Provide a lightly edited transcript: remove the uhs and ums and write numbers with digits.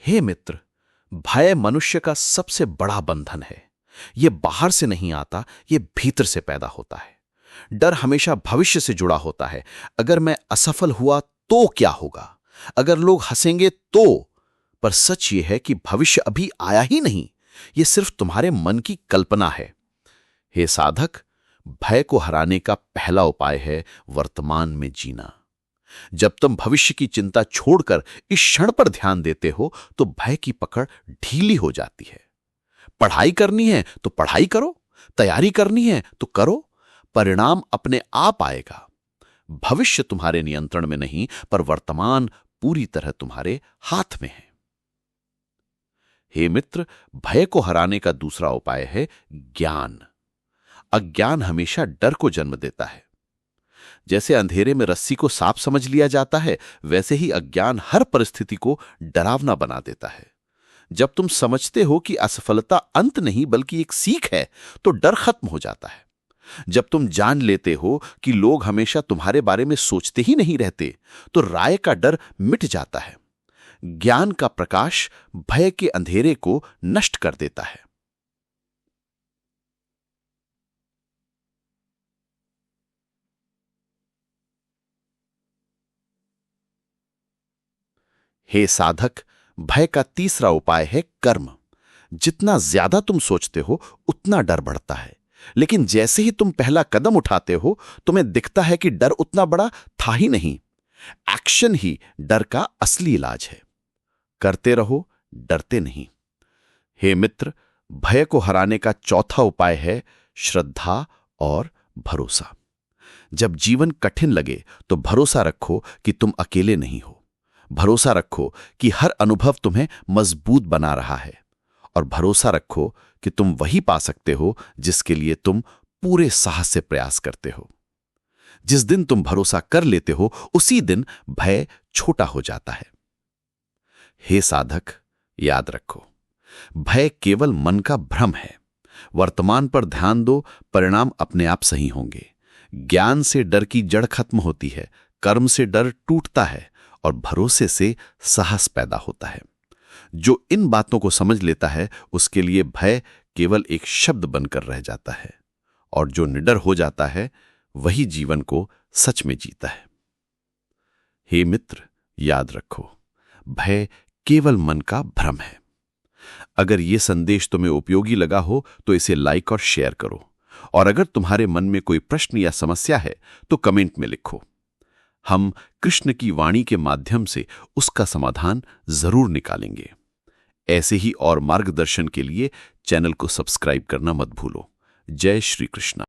हे मित्र, भय मनुष्य का सबसे बड़ा बंधन है। यह बाहर से नहीं आता, यह भीतर से पैदा होता है। डर हमेशा भविष्य से जुड़ा होता है। अगर मैं असफल हुआ तो क्या होगा, अगर लोग हंसेंगे तो। पर सच यह है कि भविष्य अभी आया ही नहीं, यह सिर्फ तुम्हारे मन की कल्पना है। हे साधक, भय को हराने का पहला उपाय है वर्तमान में जीना। जब तुम भविष्य की चिंता छोड़कर इस क्षण पर ध्यान देते हो तो भय की पकड़ ढीली हो जाती है। पढ़ाई करनी है तो पढ़ाई करो, तैयारी करनी है तो करो, परिणाम अपने आप आएगा। भविष्य तुम्हारे नियंत्रण में नहीं, पर वर्तमान पूरी तरह तुम्हारे हाथ में है। हे मित्र, भय को हराने का दूसरा उपाय है ज्ञान। अज्ञान हमेशा डर को जन्म देता है। जैसे अंधेरे में रस्सी को सांप समझ लिया जाता है, वैसे ही अज्ञान हर परिस्थिति को डरावना बना देता है। जब तुम समझते हो कि असफलता अंत नहीं बल्कि एक सीख है, तो डर खत्म हो जाता है। जब तुम जान लेते हो कि लोग हमेशा तुम्हारे बारे में सोचते ही नहीं रहते, तो राय का डर मिट जाता है। ज्ञान का प्रकाश भय के अंधेरे को नष्ट कर देता है। हे साधक, भय का तीसरा उपाय है कर्म। जितना ज्यादा तुम सोचते हो उतना डर बढ़ता है, लेकिन जैसे ही तुम पहला कदम उठाते हो तुम्हें दिखता है कि डर उतना बड़ा था ही नहीं। एक्शन ही डर का असली इलाज है। करते रहो, डरते नहीं। हे मित्र, भय को हराने का चौथा उपाय है श्रद्धा और भरोसा। जब जीवन कठिन लगे तो भरोसा रखो कि तुम अकेले नहीं हो। भरोसा रखो कि हर अनुभव तुम्हें मजबूत बना रहा है, और भरोसा रखो कि तुम वही पा सकते हो जिसके लिए तुम पूरे साहस से प्रयास करते हो। जिस दिन तुम भरोसा कर लेते हो उसी दिन भय छोटा हो जाता है। हे साधक, याद रखो, भय केवल मन का भ्रम है। वर्तमान पर ध्यान दो, परिणाम अपने आप सही होंगे। ज्ञान से डर की जड़ खत्म होती है, कर्म से डर टूटता है, और भरोसे से साहस पैदा होता है। जो इन बातों को समझ लेता है उसके लिए भय केवल एक शब्द बनकर रह जाता है, और जो निडर हो जाता है वही जीवन को सच में जीता है। हे मित्र, याद रखो, भय केवल मन का भ्रम है। अगर यह संदेश तुम्हें उपयोगी लगा हो तो इसे लाइक और शेयर करो, और अगर तुम्हारे मन में कोई प्रश्न या समस्या है तो कमेंट में लिखो। हम कृष्ण की वाणी के माध्यम से उसका समाधान जरूर निकालेंगे। ऐसे ही और मार्गदर्शन के लिए चैनल को सब्सक्राइब करना मत भूलो। जय श्री कृष्ण।